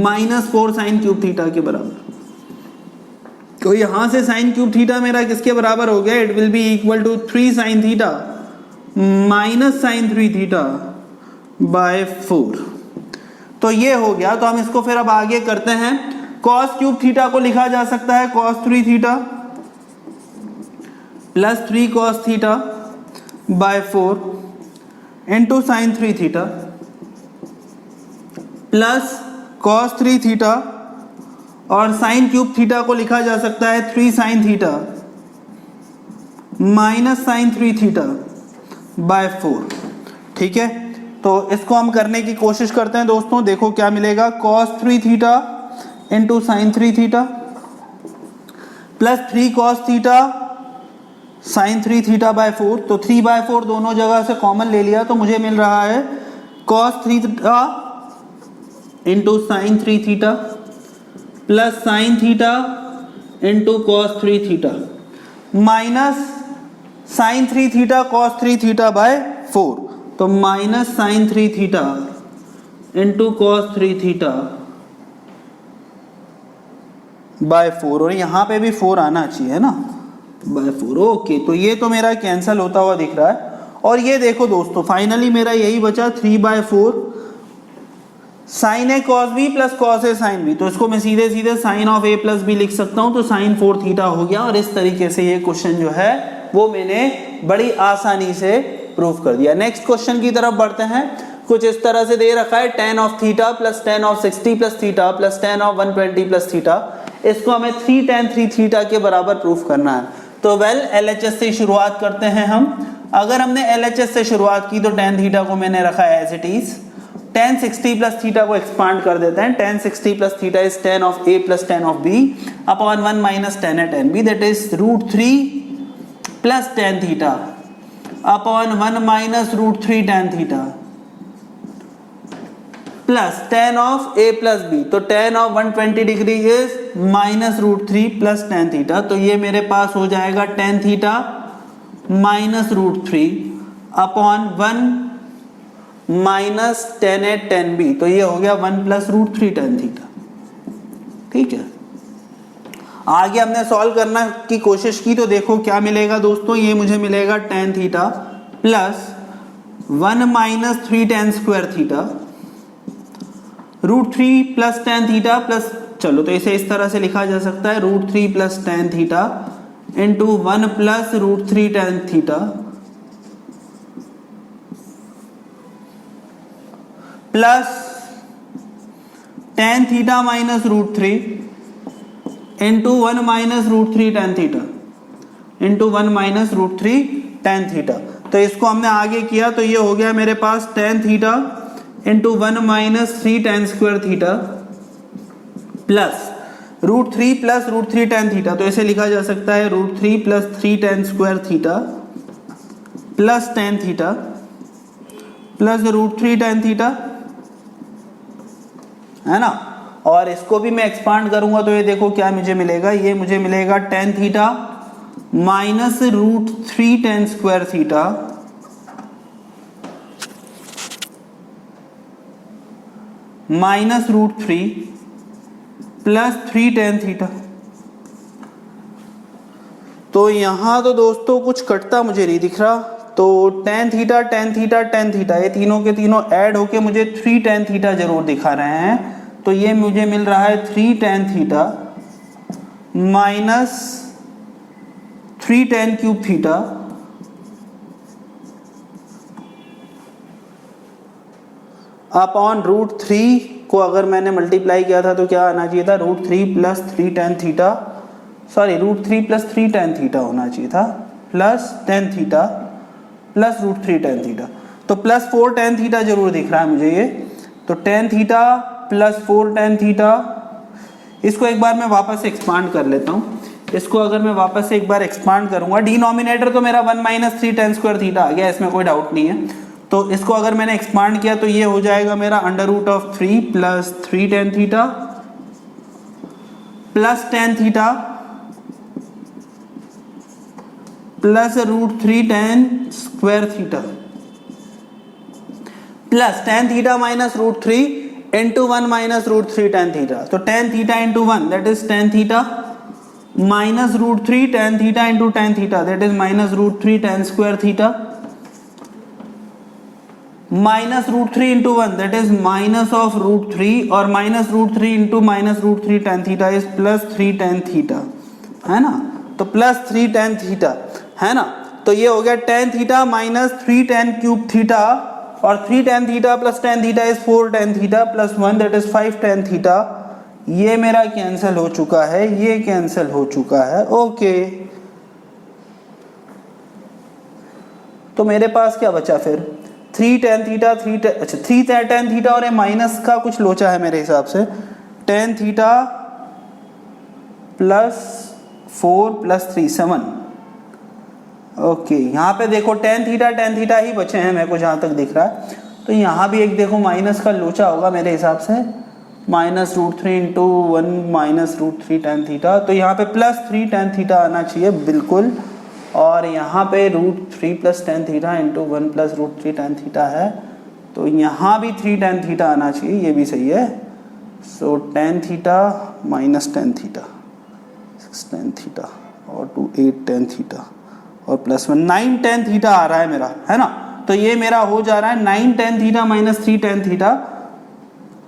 minus 4 sin cube theta के बराबर। तो यहां से sin क्यूब थीटा मेरा किसके बराबर हो गया, it will be equal to 3 sin theta minus sin 3 theta by 4। तो ये हो गया। तो हम इसको फिर अब आगे करते हैं। cos क्यूब थीटा को लिखा जा सकता है cos 3 theta plus 3 cos theta by 4 into sine 3 theta plus cos 3 theta, और साइन क्यूब थीटा को लिखा जा सकता है 3 sin theta minus sine 3 theta by 4। ठीक है, तो इसको हम करने की कोशिश करते हैं दोस्तों। देखो क्या मिलेगा, cos 3 theta into sine 3 theta plus 3 cos theta sine 3 theta by 4। तो 3/4 दोनों जगह से कॉमन ले लिया तो मुझे मिल रहा है cos 3 theta into sine 3 theta plus sine theta into cos 3 theta minus sine 3 theta cos 3 theta by 4। तो minus sine 3 theta into cos 3 theta by 4, और यहां पे भी 4 आना चाहिए ना, बाय 4। ओके, तो ये तो मेरा कैंसिल होता हुआ दिख रहा है। और ये देखो दोस्तों फाइनली मेरा यही बचा 3/4 sine A cos B plus cos A sine B. तो इसको मैं सीधे सीधे sine of A plus B लिख सकता हूं, तो साइन 4 थीटा हो गया। और इस तरीके से ये क्वेश्चन जो है वो मैंने बड़ी आसानी से प्रूफ कर दिया। नेक्स्ट क्वेश्चन की तरफ बढ़ते हैं। कुछ इस तरह से दे रखा है tan of theta plus tan of 60 plus theta plus tan of 120 plus theta. इसको हमें 3 tan 3 थीटा के बराबर प्रूफ करना है। तो LHS से शुरुआत करते हैं हम। अगर हमने LHS से शुरुआत की तो tan थीटा को मैंने रखा है as it is. tan 60 plus theta को एक्सपांड कर देते हैं। tan 60 plus theta is tan of a plus tan of b upon 1 minus tan a tan b, that is √3 plus tan theta upon 1 minus √3 tan theta plus tan of a plus b। तो tan of 120 degree is minus √3 plus tan theta. तो ये मेरे पास हो जाएगा tan theta minus √3 upon 1 minus tan a tan b। तो ये हो गया 1 प्लस √3 tan थीटा। ठीक है, आगे हमने सॉल्व करना की कोशिश की तो देखो क्या मिलेगा दोस्तों। ये मुझे मिलेगा tan theta plus 1 minus 3 tan square theta √3 plus tan theta plus, चलो तो इसे इस तरह से लिखा जा सकता है √3 plus tan theta into 1 plus √3 tan theta plus tan theta minus √3 into 1 minus √3 tan theta into 1 minus √3 tan theta. तो इसको हमने आगे किया तो ये हो गया मेरे पास tan theta into 1 minus 3 tan square theta plus √3 plus √3 tan theta. तो इसे लिखा जा सकता है √3 plus 3 tan square theta plus tan theta plus √3 tan theta, है ना। और इसको भी मैं एक्सपांड करूंगा तो ये देखो क्या मुझे मिलेगा, ये मुझे मिलेगा tan theta minus √3 tan square theta minus √3 plus 3 tan theta. तो यहां तो दोस्तों कुछ कटता मुझे नहीं दिख रहा, तो tan theta tan theta tan theta ये तीनों के तीनों ऐड होके मुझे 3 tan थीटा जरूर दिखा रहे हैं। तो ये मुझे मिल रहा है 3 tan theta minus 3 tan cube theta upon √3 को अगर मैंने मल्टीप्लाई किया था तो क्या आना चाहिए था, √3 plus 3 tan theta, sorry √3 plus 3 tan theta होना चाहिए था, plus tan theta plus √3 tan theta. तो प्लस 4 tan थीटा जरूर दिख रहा है मुझे ये। तो tan theta plus 4 tan theta, इसको एक बार मैं वापस एक्सपांड कर लेता हूँ। इसको अगर मैं वापस से एक बार एक्सपांड करूंगा, डिनोमिनेटर तो मेरा 1 माइनस 3 tan स्क्वायर थीटा आ गया, इसमें कोई डाउट नहीं है। तो इसको अगर मैंने एक्सपांड किया तो ये हो जाएगा मेरा √3 plus 3 tan theta plus tan theta plus √3 tan square theta plus tan theta minus √3 into 1 minus √3 tan theta. तो tan theta into 1 that is tan theta minus √3 tan theta into tan theta that is minus √3 tan square theta minus √3 into 1 that is minus of √3 और minus √3 into minus √3 tan theta is plus 3 tan theta, है ना। तो plus 3 tan theta है ना। तो ये हो गया tan theta minus 3 tan cube theta और 3 tan theta plus tan theta is 4 tan theta plus 1 that is 5 tan theta. ये मेरा कैंसिल हो चुका है, ये कैंसिल हो चुका है, ओके। तो मेरे पास क्या बचा फिर, 3 tan थीटा 3 tan थीटा और माइनस का कुछ लोचा है मेरे हिसाब से, tan theta plus 4 plus 3 7, okay. यहाँ पे देखो tan थीटा ही बचे हैं मेरे को जहाँ तक दिख रहा है। तो यहाँ भी एक देखो माइनस का लोचा होगा मेरे हिसाब से, minus √3 into 1 minus √3 tan theta. तो यहाँ पे प्लस 3 tan थीटा आना चाहिए बिल्कुल, और यहाँ पे √3 plus tan theta into 1 plus √3 tan theta है, तो यहाँ भी 3 tan थीटा आना चाहिए, ये भी सही है। सो tan theta minus tan theta 6 tan theta और 8 tan थीटा और प्लस 1 9 tan थीटा आ रहा है मेरा, है ना। तो ये मेरा हो जा रहा है 9 tan theta minus 3 tan theta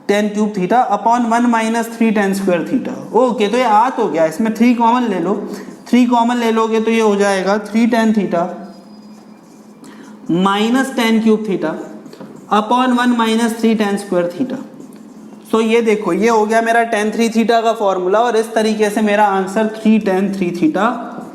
tan cube theta upon 1 minus 3 tan square theta, okay. तो ये आ तो गया, इसमें 3 कॉमन ले लो, 3 कॉमन ले लोगे तो ये हो जाएगा 3 tan theta minus tan cube theta upon 1 minus 3 tan square theta. तो ये देखो ये हो गया मेरा tan 3 थीटा का फॉर्मूला, और इस तरीके से मेरा आंसर 3 tan 3 थीटा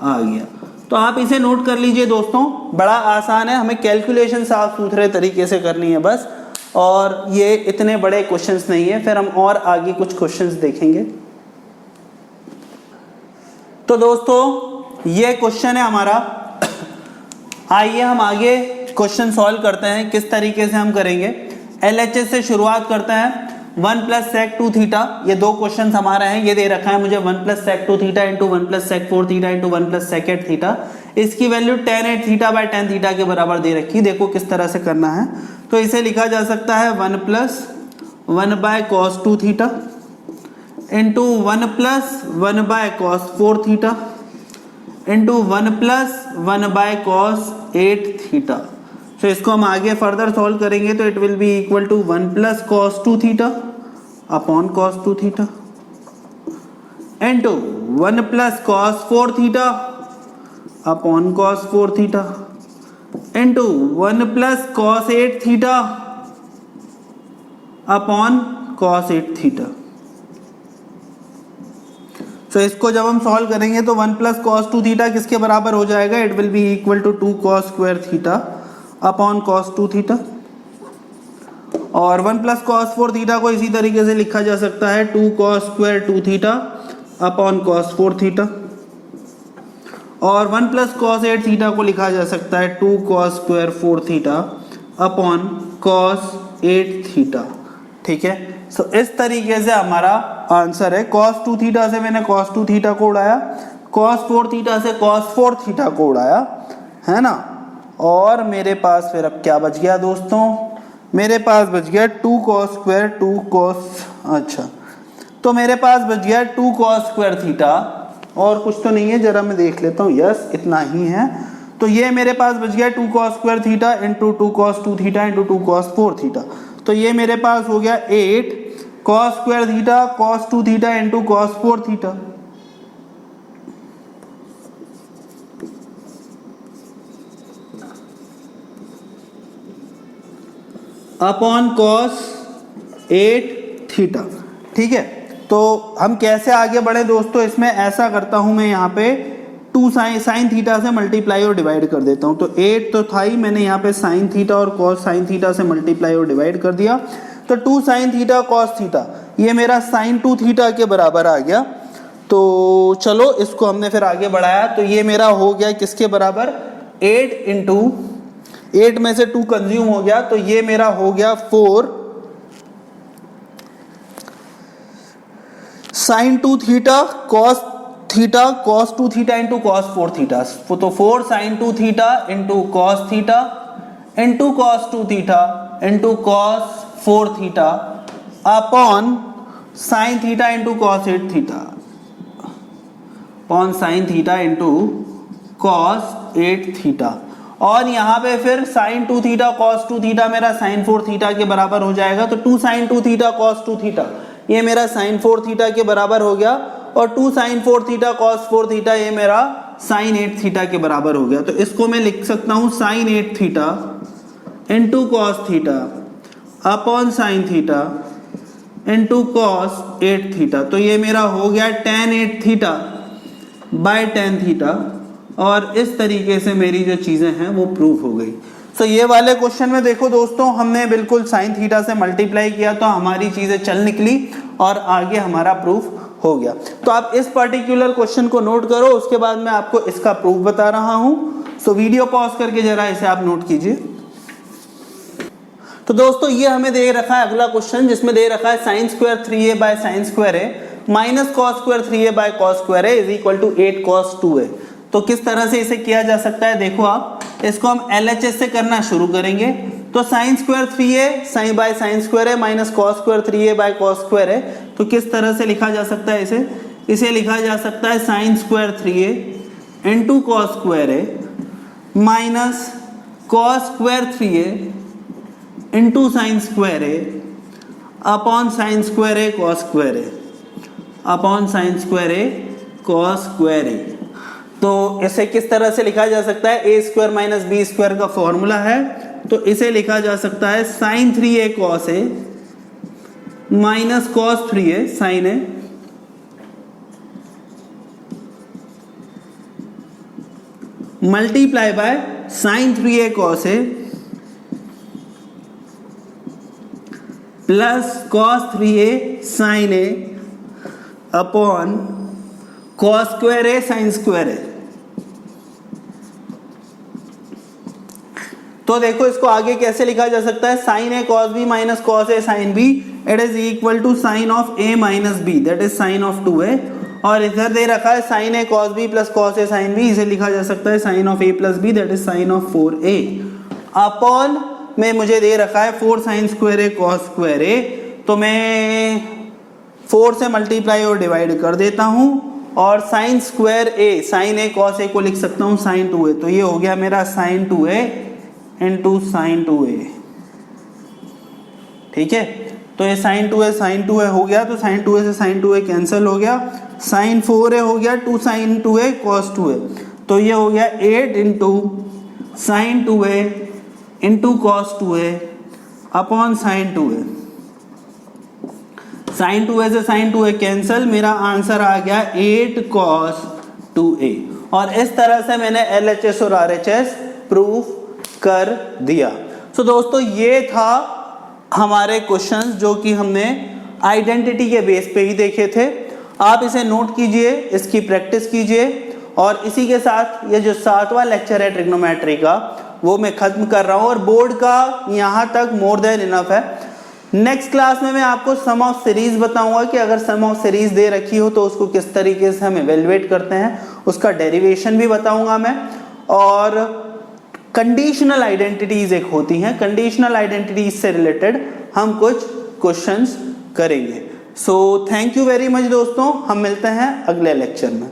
आ गया। तो आप इसे नोट कर लीजिए दोस्तों, बड़ा आसान है, हमें कैलकुलेशन साफ सुथरे तरीके से करनी है बस, और ये इतने बड़े क्वेश्चंस नहीं है। फिर हम और आगे कुछ क्वेश्चंस देखेंगे। तो दोस्तों ये क्वेश्चन है हमारा, आइए हम आगे क्वेश्चन सॉल्व करते हैं। किस तरीके से हम करेंगे, LHS से शुरुआत करते हैं। 1 प्लस सेक 2 थीटा, ये दो क्वेश्चन हमारे हैं, ये दे रखा है मुझे 1 plus sec 2 theta into 1 plus sec 4 theta into 1 plus sec 8 theta. इसकी value tan 8 theta by tan theta के बराबर दे रखी, देखो किस तरह से करना है। तो इसे लिखा जा सकता है 1 plus 1 by cos 2 theta into 1 plus 1 by cos 4 theta into 1 plus 1 by cos 8 theta. तो इसको हम आगे फर्दर सॉल्व करेंगे तो it will be equal to 1 plus cos 2 theta upon cos 2 theta into 1 plus cos 4 theta upon cos 4 theta into 1 plus cos 8 theta upon cos 8 theta. तो इसको जब हम सॉल्व करेंगे तो 1 प्लस कॉस 2 थीटा किसके बराबर हो जाएगा, it will be equal to 2 cos square theta upon cos 2 theta. और 1 प्लस कॉस 4 थीटा को इसी तरीके से लिखा जा सकता है 2 cos square 2 theta upon cos 4 theta. और 1 प्लस कॉस 8 थीटा को लिखा जा सकता है 2 cos square 4 theta upon cos 8 theta. ठीक है। सो इस तरीके से हमारा आंसर है। cos 2 थीटा से मैंने cos 2 थीटा को उड़ाया, cos 4 थीटा से cos 4 थीटा को उड़ाया, है ना। और मेरे पास फिर अब क्या बच गया दोस्तों, मेरे पास बच गया 2 cos स्क्वायर 2 cos, अच्छा तो मेरे पास बच गया 2 cos स्क्वायर थीटा, और कुछ तो नहीं है, जरा मैं देख लेता हूँ, यस इतना ही है। तो ये मेरे पास बच गया 2 cos square theta into 2 cos 2 theta into 2 cos 4 theta. तो ये मेरे पास हो गया 8 cos square theta cos 2 theta into cos 4 theta. Upon cos 8 theta, ठीक है। तो हम कैसे आगे बढ़े दोस्तों, इसमें ऐसा करता हूं मैं यहाँ पे 2 साइन थीटा से मल्टीप्लाई और डिवाइड कर देता हूं। तो 8 तो था ही, मैंने यहाँ पे साइन थीटा और कॉस साइन थीटा से मल्टीप्लाई और डिवाइड कर दिया। तो 2 साइन थीटा कॉस थीटा ये मेरा साइन 2 थीटा के बराबर आ गया। तो चलो इसको हमने फिर आगे बढ़ाया, तो ये मेरा हो गया किसके बराबर, 8 इंटू 8 में से 2 कंज्यूम हो गया, तो ये मेरा हो गया 4 sine 2 theta cos 2 theta into cos 4 theta. तो 4 sine 2 theta into cos theta into cos 2 theta into cos 4 theta upon sine theta into cos 8 theta upon sine theta into cos 8 theta. और यहाँ पे फिर साइन 2 थीटा कॉस 2 थीटा मेरा sine 4 theta के बराबर हो जाएगा। तो 2 साइन 2 थीटा कॉस 2 थीटा ये मेरा साइन 4 थीटा के बराबर हो गया, और 2 साइन 4 थीटा कॉस 4 थीटा ये मेरा साइन 8 थीटा के बराबर हो गया। तो इसको मैं लिख सकता हूँ sine 8 theta into cos theta upon sine theta into cos 8 theta. तो ये मेरा हो गया tan 8 theta by tan theta, और इस तरीके से मेरी जो चीज़ें हैं वो प्रूव हो गई। तो ये वाले क्वेश्चन में देखो दोस्तों, हमने बिल्कुल साइन थीटा से मल्टीप्लाई किया तो हमारी चीज़ें चल निकली और आगे हमारा प्रूफ हो गया। तो आप इस पर्टिकुलर क्वेश्चन को नोट करो, उसके बाद मैं आपको इसका प्रूफ बता रहा हूं। सो वीडियो पॉज करके जरा इसे आप नोट कीजिए। तो दोस्तों ये हमें दे रखा है अगला क्वेश्चन, जिसमें दे रखा है sine square 3a by sine square a minus cos square 3a by cos square a is equal to 8 cos 2a। तो किस तरह से इसे किया जा सकता है, देखो आप इसको हम LHS से करना शुरू करेंगे। तो sine square 3a sine by sine square a minus cos square 3a by cos square a। तो किस तरह से लिखा जा सकता है इसे लिखा जा सकता है sine square 3a into cos square a minus cos square 3a into sine square a upon sine square a cos square a upon sine square a cos square a। तो इसे किस तरह से लिखा जा सकता है, a square minus b square का फॉर्मूला है। तो इसे लिखा जा सकता है sine 3a cos a minus cos 3a sine a multiply by sine 3a cos a plus cos 3a sine a upon cos square a sine square a। तो देखो इसको आगे कैसे लिखा जा सकता है, sine a cos b minus cos a sine b it is equal to sine of a minus b that is sine of 2a। और इधर दे रखा है sine a cos b plus cos a sine b, इसे लिखा जा सकता है sine of a plus b that is sine of 4a upon में मुझे दे रखा है 4 sine square a cos square a। तो मैं 4 से मल्टीप्लाई और डिवाइड कर देता हूं, और sine square a sine a cos a को लिख सकता हूं साइन 2a। तो ये हो गया मेरा sign 2a into sine 2a, ठीक है। तो ये साइन 2a हो गया, तो साइन 2a से साइन 2a कैंसिल हो गया, साइन 4a हो गया 2 साइन 2a cos 2a। तो ये हो गया 8 into sine 2a into cos 2a upon sine 2a। Sine 2a से साइन 2a कैंसिल, मेरा आंसर आ गया 8 cos 2a। और इस तरह से मैंने LHS और RHS प्रूफ कर दिया। तो दोस्तों ये था हमारे क्वेश्चंस जो कि हमने आइडेंटिटी के बेस पे ही देखे थे। आप इसे नोट कीजिए, इसकी प्रैक्टिस कीजिए, और इसी के साथ ये जो 7वां लेक्चर है ट्रिग्नोमेट्री का वो मैं खत्म कर रहा हूँ। और बोर्ड का यहाँ तक मोर देन इनफ है। नेक्स्ट क्लास में मैं आपको सम ऑफ सीरीज बताऊंगा कि अगर सम ऑफ सीरीज दे रखी हो तो उसको किस तरीके से हम इवेलुएट करते हैं, उसका डेरिवेशन भी बताऊंगा मैं। और कंडीशनल आइडेंटिटीज एक होती हैं, कंडीशनल आइडेंटिटीज से रिलेटेड हम कुछ क्वेश्चंस करेंगे। So thank you very much दोस्तों, हम मिलते हैं अगले लेक्चर में।